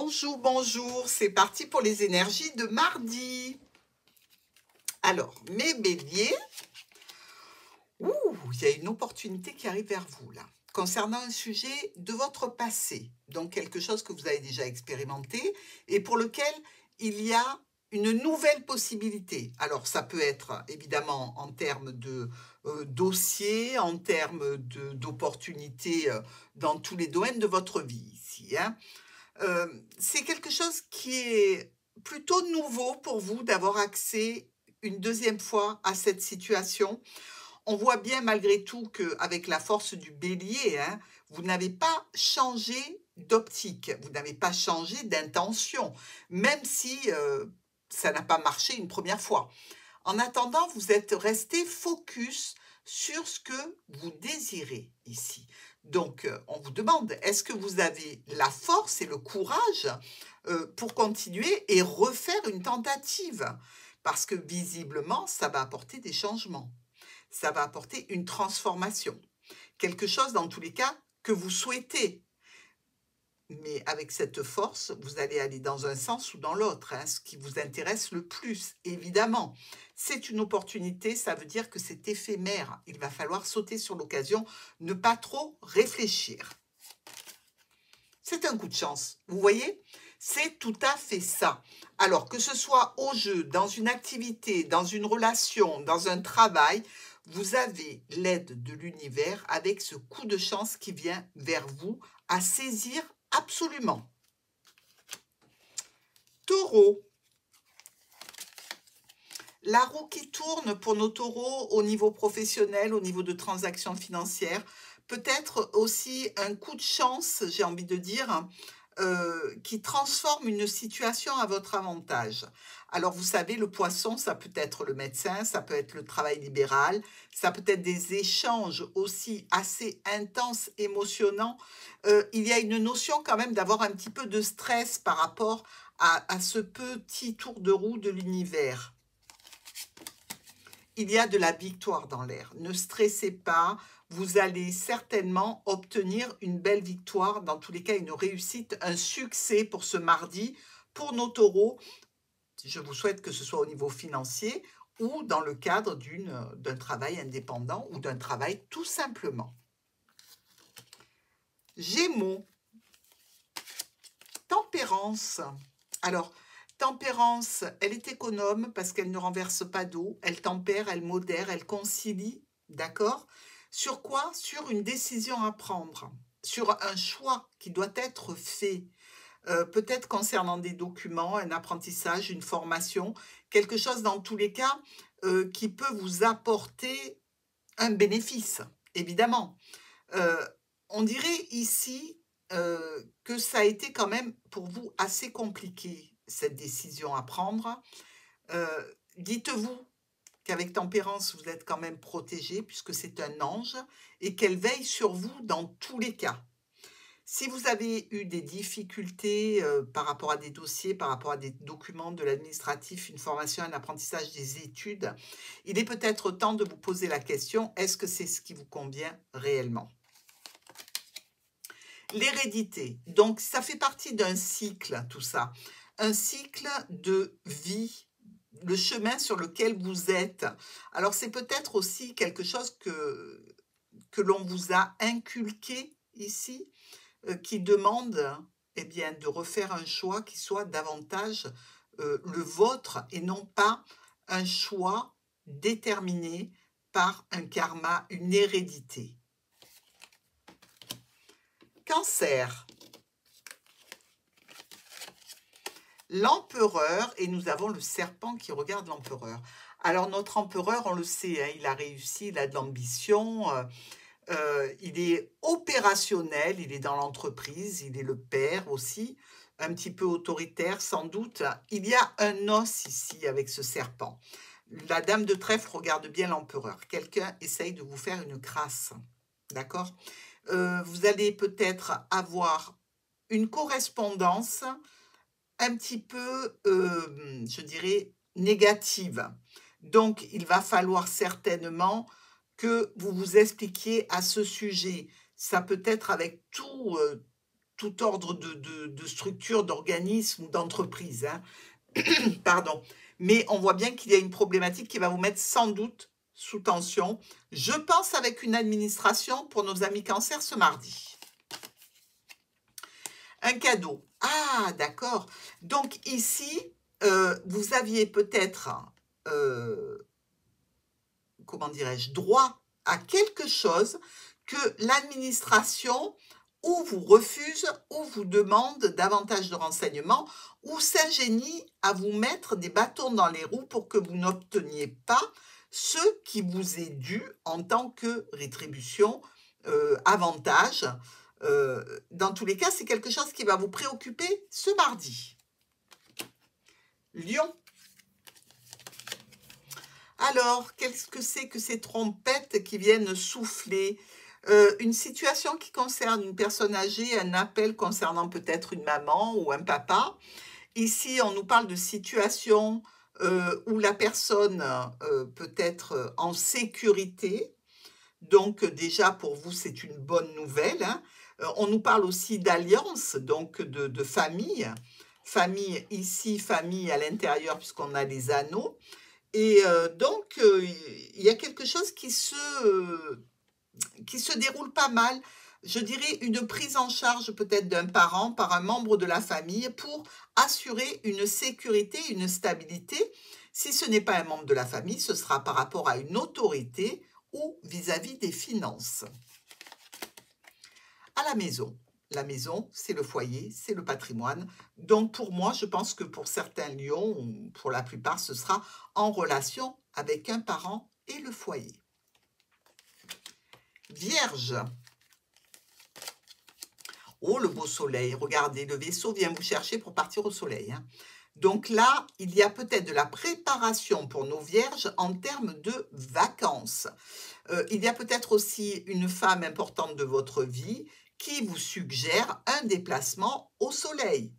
Bonjour, bonjour, c'est parti pour les énergies de mardi. Alors, mes béliers, il y a une opportunité qui arrive vers vous là, concernant un sujet de votre passé, donc quelque chose que vous avez déjà expérimenté et pour lequel il y a une nouvelle possibilité. Alors, ça peut être évidemment en termes de dossier, en termes d'opportunités dans tous les domaines de votre vie ici, hein. C'est quelque chose qui est plutôt nouveau pour vous d'avoir accès une deuxième fois à cette situation. On voit bien malgré tout qu'avec la force du bélier, hein, vous n'avez pas changé d'optique, vous n'avez pas changé d'intention, même si ça n'a pas marché une première fois. En attendant, vous êtes resté focus sur ce que vous désirez ici. Donc, on vous demande, est-ce que vous avez la force et le courage pour continuer et refaire une tentative? Parce que visiblement, ça va apporter des changements. Ça va apporter une transformation. Quelque chose, dans tous les cas, que vous souhaitez. Mais avec cette force, vous allez aller dans un sens ou dans l'autre, hein, ce qui vous intéresse le plus, évidemment. C'est une opportunité, ça veut dire que c'est éphémère. Il va falloir sauter sur l'occasion, ne pas trop réfléchir. C'est un coup de chance, vous voyez? C'est tout à fait ça. Alors, que ce soit au jeu, dans une activité, dans une relation, dans un travail, vous avez l'aide de l'univers avec ce coup de chance qui vient vers vous à saisir absolument. Taureau. La roue qui tourne pour nos taureaux au niveau professionnel, au niveau de transactions financières, peut-être aussi un coup de chance, j'ai envie de dire, qui transforme une situation à votre avantage. Alors, vous savez, le poisson, ça peut être le médecin, ça peut être le travail libéral, ça peut être des échanges aussi assez intenses, émotionnants. Il y a une notion quand même d'avoir un petit peu de stress par rapport à ce petit tour de roue de l'univers. Il y a de la victoire dans l'air. Ne stressez pas, vous allez certainement obtenir une belle victoire, dans tous les cas une réussite, un succès pour ce mardi, pour nos taureaux. Je vous souhaite que ce soit au niveau financier ou dans le cadre d'un travail indépendant ou d'un travail tout simplement. Gémeaux, tempérance. Alors, tempérance, elle est économe parce qu'elle ne renverse pas d'eau, elle tempère, elle modère, elle concilie, d'accord? Sur quoi? Sur une décision à prendre, sur un choix qui doit être fait, peut-être concernant des documents, un apprentissage, une formation, quelque chose dans tous les cas qui peut vous apporter un bénéfice, évidemment. On dirait ici que ça a été quand même pour vous assez compliqué, cette décision à prendre. Dites-vous qu'avec tempérance, vous êtes quand même protégé puisque c'est un ange et qu'elle veille sur vous dans tous les cas. Si vous avez eu des difficultés par rapport à des dossiers, par rapport à des documents de l'administratif, une formation, un apprentissage, des études, il est peut-être temps de vous poser la question, est-ce que c'est ce qui vous convient réellement? L'hérédité, donc ça fait partie d'un cycle, tout ça. Un cycle de vie, le chemin sur lequel vous êtes. Alors c'est peut-être aussi quelque chose que l'on vous a inculqué ici, qui demande eh bien, de refaire un choix qui soit davantage le vôtre et non pas un choix déterminé par un karma, une hérédité. Cancer. L'empereur, et nous avons le serpent qui regarde l'empereur. Alors notre empereur, on le sait, hein, il a réussi, il a de l'ambition, il est opérationnel, il est dans l'entreprise, il est le père aussi, un petit peu autoritaire sans doute. Il y a un os ici avec ce serpent. La dame de trèfle regarde bien l'empereur. Quelqu'un essaye de vous faire une crasse, d'accord? Vous allez peut-être avoir une correspondance un petit peu, je dirais, négative. Donc, il va falloir certainement que vous vous expliquiez à ce sujet. Ça peut être avec tout ordre de structure, d'organisme ou d'entreprise, hein. Pardon. Mais on voit bien qu'il y a une problématique qui va vous mettre sans doute sous tension. Je pense avec une administration pour nos amis cancer ce mardi. Un cadeau. Ah, d'accord. Donc ici, vous aviez peut-être, comment dirais-je, droit à quelque chose que l'administration ou vous refuse ou vous demande davantage de renseignements ou s'ingénie à vous mettre des bâtons dans les roues pour que vous n'obteniez pas ce qui vous est dû en tant que rétribution, avantage. Dans tous les cas, c'est quelque chose qui va vous préoccuper ce mardi. Lion. Alors, qu'est-ce que c'est que ces trompettes qui viennent souffler? Une situation qui concerne une personne âgée, un appel concernant peut-être une maman ou un papa. Ici, on nous parle de situation où la personne peut être en sécurité. Donc déjà, pour vous, c'est une bonne nouvelle, hein. On nous parle aussi d'alliance, donc de famille. Famille ici, famille à l'intérieur, puisqu'on a les anneaux. Et donc, il y a quelque chose qui se déroule pas mal. Je dirais une prise en charge peut-être d'un parent par un membre de la famille pour assurer une sécurité, une stabilité. Si ce n'est pas un membre de la famille, ce sera par rapport à une autorité ou vis-à-vis des finances. À la maison. La maison, c'est le foyer, c'est le patrimoine. Donc pour moi, je pense que pour certains lions, ou pour la plupart, ce sera en relation avec un parent et le foyer. Vierge. Oh, le beau soleil. Regardez, le vaisseau vient vous chercher pour partir au soleil, hein. Donc là, il y a peut-être de la préparation pour nos vierges en termes de vacances. Il y a peut-être aussi une femme importante de votre vie qui vous suggère un déplacement au soleil.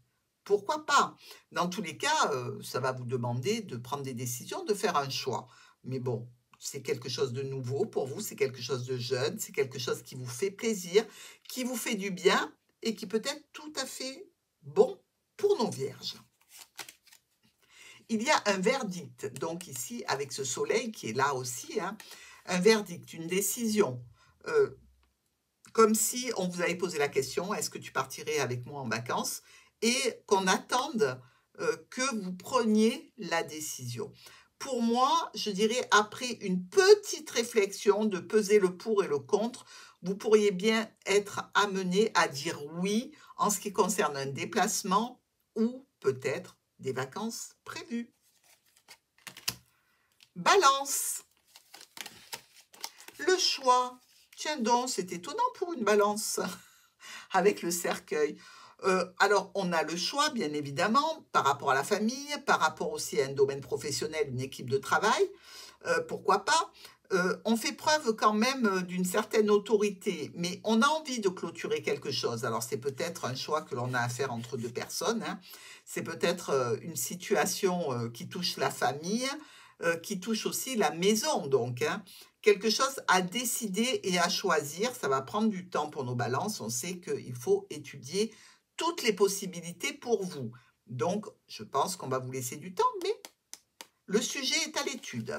Pourquoi pas? Dans tous les cas, ça va vous demander de prendre des décisions, de faire un choix. Mais bon, c'est quelque chose de nouveau pour vous, c'est quelque chose de jeune, c'est quelque chose qui vous fait plaisir, qui vous fait du bien et qui peut être tout à fait bon pour nos vierges. Il y a un verdict, donc ici, avec ce soleil qui est là aussi, hein, un verdict, une décision, comme si on vous avait posé la question, est-ce que tu partirais avec moi en vacances? Et qu'on attende que vous preniez la décision. Pour moi, je dirais, après une petite réflexion de peser le pour et le contre, vous pourriez bien être amené à dire oui en ce qui concerne un déplacement ou peut-être des vacances prévues. Balance. Le choix. Tiens donc, c'est étonnant pour une balance avec le cercueil. Alors, on a le choix, bien évidemment, par rapport à la famille, par rapport aussi à un domaine professionnel, une équipe de travail. Pourquoi pas? On fait preuve quand même d'une certaine autorité, mais on a envie de clôturer quelque chose. Alors, c'est peut-être un choix que l'on a à faire entre deux personnes, hein. C'est peut-être une situation qui touche la famille, qui touche aussi la maison, donc, hein. Quelque chose à décider et à choisir. Ça va prendre du temps pour nos balances. On sait qu'il faut étudier toutes les possibilités pour vous. Donc, je pense qu'on va vous laisser du temps, mais le sujet est à l'étude.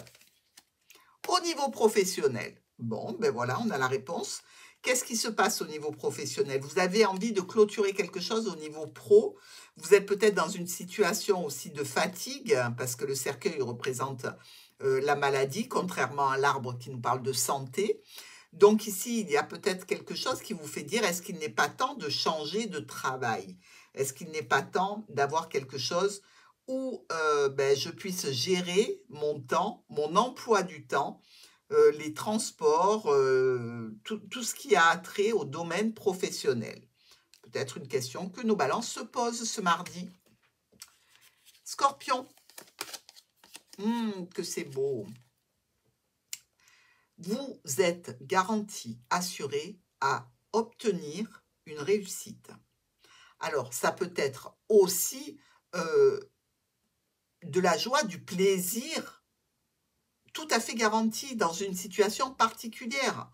Au niveau professionnel, bon, ben voilà, on a la réponse. Qu'est-ce qui se passe au niveau professionnel? Vous avez envie de clôturer quelque chose au niveau pro. Vous êtes peut-être dans une situation aussi de fatigue, hein, parce que le cercueil représente la maladie, contrairement à l'arbre qui nous parle de santé. Donc ici, il y a peut-être quelque chose qui vous fait dire, est-ce qu'il n'est pas temps de changer de travail? Est-ce qu'il n'est pas temps d'avoir quelque chose où je puisse gérer mon temps, mon emploi du temps, les transports, tout ce qui a trait au domaine professionnel? Peut-être une question que nos balances se posent ce mardi. Scorpion. Que c'est beau. Vous êtes garanti, assuré à obtenir une réussite. Alors, ça peut être aussi de la joie, du plaisir, tout à fait garanti dans une situation particulière.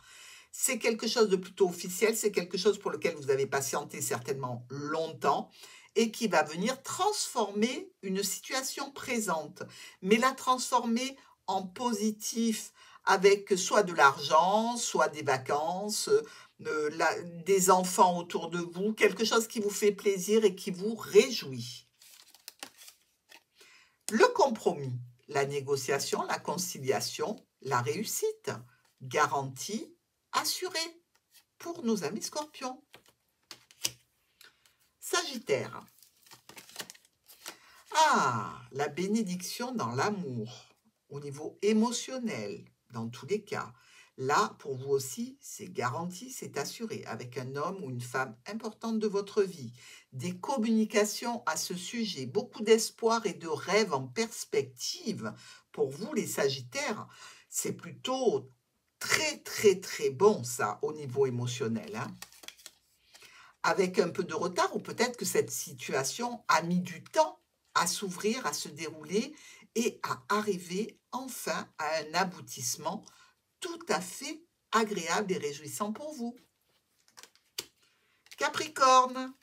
c'est quelque chose de plutôt officiel, c'est quelque chose pour lequel vous avez patienté certainement longtemps et qui va venir transformer une situation présente, mais la transformer en positif avec soit de l'argent, soit des vacances, des enfants autour de vous, quelque chose qui vous fait plaisir et qui vous réjouit. Le compromis, la négociation, la conciliation, la réussite, garantie, assurée pour nos amis scorpions. Sagittaire. Ah, la bénédiction dans l'amour, au niveau émotionnel, dans tous les cas. Là, pour vous aussi, c'est garanti, c'est assuré, avec un homme ou une femme importante de votre vie. Des communications à ce sujet, beaucoup d'espoir et de rêves en perspective. Pour vous, les Sagittaires, c'est plutôt très, très, très bon, ça, au niveau émotionnel, hein. Avec un peu de retard, ou peut-être que cette situation a mis du temps à s'ouvrir, à se dérouler et à arriver enfin à un aboutissement tout à fait agréable et réjouissant pour vous. Capricorne.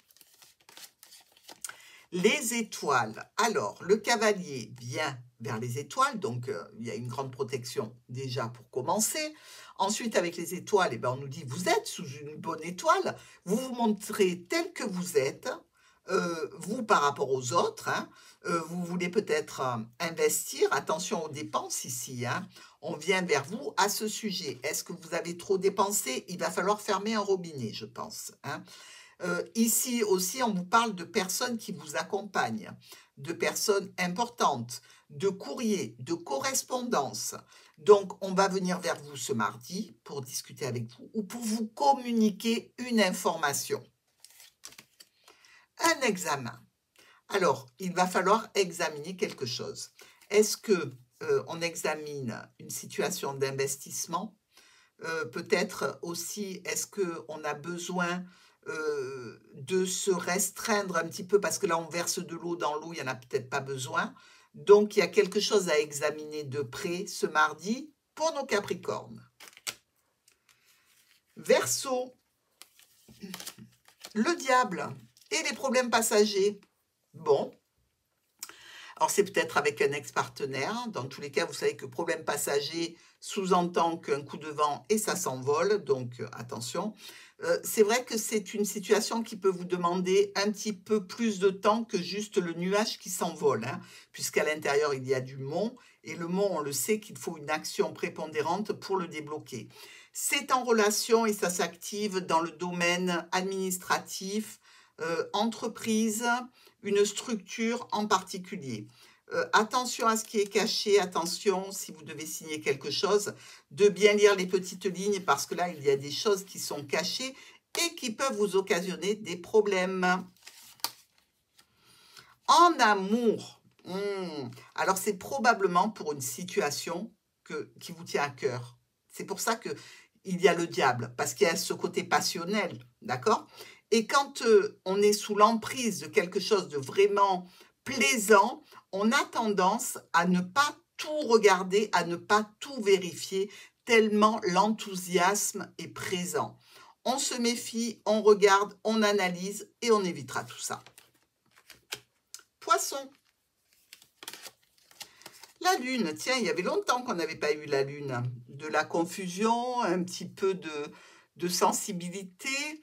Les étoiles. Alors, le cavalier vient vers les étoiles, donc il y a une grande protection déjà pour commencer. Ensuite, avec les étoiles, eh ben, on nous dit, vous êtes sous une bonne étoile, vous vous montrez tel que vous êtes, vous par rapport aux autres, hein, vous voulez peut-être investir, attention aux dépenses ici, hein, on vient vers vous à ce sujet. Est-ce que vous avez trop dépensé? Il va falloir fermer un robinet, je pense, hein. Ici aussi, on vous parle de personnes qui vous accompagnent, de personnes importantes, de courriers, de correspondance. Donc, on va venir vers vous ce mardi pour discuter avec vous ou pour vous communiquer une information. Un examen. Alors, il va falloir examiner quelque chose. Est-ce que on examine une situation d'investissement? Peut-être aussi, est-ce qu'on a besoin de se restreindre un petit peu parce que là, on verse de l'eau dans l'eau, il n'y en a peut-être pas besoin. Donc, il y a quelque chose à examiner de près ce mardi pour nos Capricornes. Verseau, le diable et les problèmes passagers. Bon, alors c'est peut-être avec un ex-partenaire. Dans tous les cas, vous savez que problème passager sous-entend qu'un coup de vent et ça s'envole, donc attention. C'est vrai que c'est une situation qui peut vous demander un petit peu plus de temps que juste le nuage qui s'envole, hein, puisqu'à l'intérieur, il y a du mont, et le mont, on le sait qu'il faut une action prépondérante pour le débloquer. C'est en relation et ça s'active dans le domaine administratif, entreprise, une structure en particulier. Attention à ce qui est caché, attention si vous devez signer quelque chose, de bien lire les petites lignes parce que là, il y a des choses qui sont cachées et qui peuvent vous occasionner des problèmes. En amour, alors c'est probablement pour une situation qui vous tient à cœur. C'est pour ça qu'il y a le diable, parce qu'il y a ce côté passionnel, d'accord? Et quand on est sous l'emprise de quelque chose de vraiment plaisant, on a tendance à ne pas tout regarder, à ne pas tout vérifier, tellement l'enthousiasme est présent. On se méfie, on regarde, on analyse et on évitera tout ça. Poisson. La lune, tiens, il y avait longtemps qu'on n'avait pas eu la lune. De la confusion, un petit peu de sensibilité,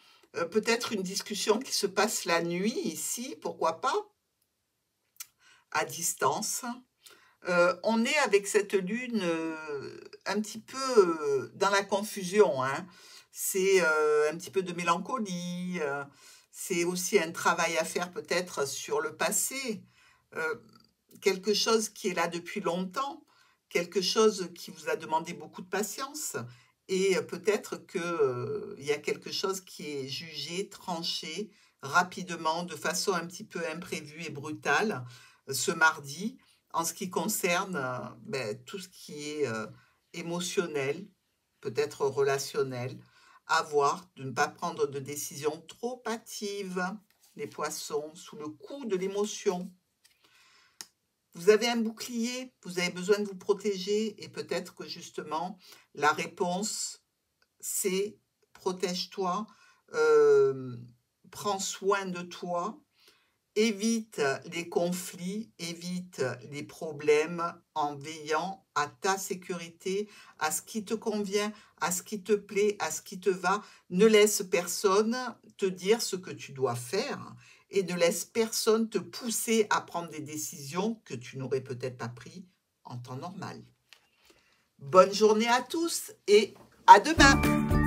peut-être une discussion qui se passe la nuit ici, pourquoi pas, à distance. On est avec cette lune un petit peu dans la confusion, hein. C'est un petit peu de mélancolie, c'est aussi un travail à faire peut-être sur le passé, quelque chose qui est là depuis longtemps, quelque chose qui vous a demandé beaucoup de patience et peut-être qu'il y a quelque chose qui est jugé, tranché rapidement, de façon un petit peu imprévue et brutale ce mardi en ce qui concerne tout ce qui est émotionnel, peut-être relationnel, à voir, de ne pas prendre de décisions trop hâtives, les poissons, sous le coup de l'émotion. Vous avez un bouclier, vous avez besoin de vous protéger et peut-être que justement, la réponse c'est protège-toi, prends soin de toi, évite les conflits, évite les problèmes en veillant à ta sécurité, à ce qui te convient, à ce qui te plaît, à ce qui te va. Ne laisse personne te dire ce que tu dois faire et ne laisse personne te pousser à prendre des décisions que tu n'aurais peut-être pas prises en temps normal. Bonne journée à tous et à demain!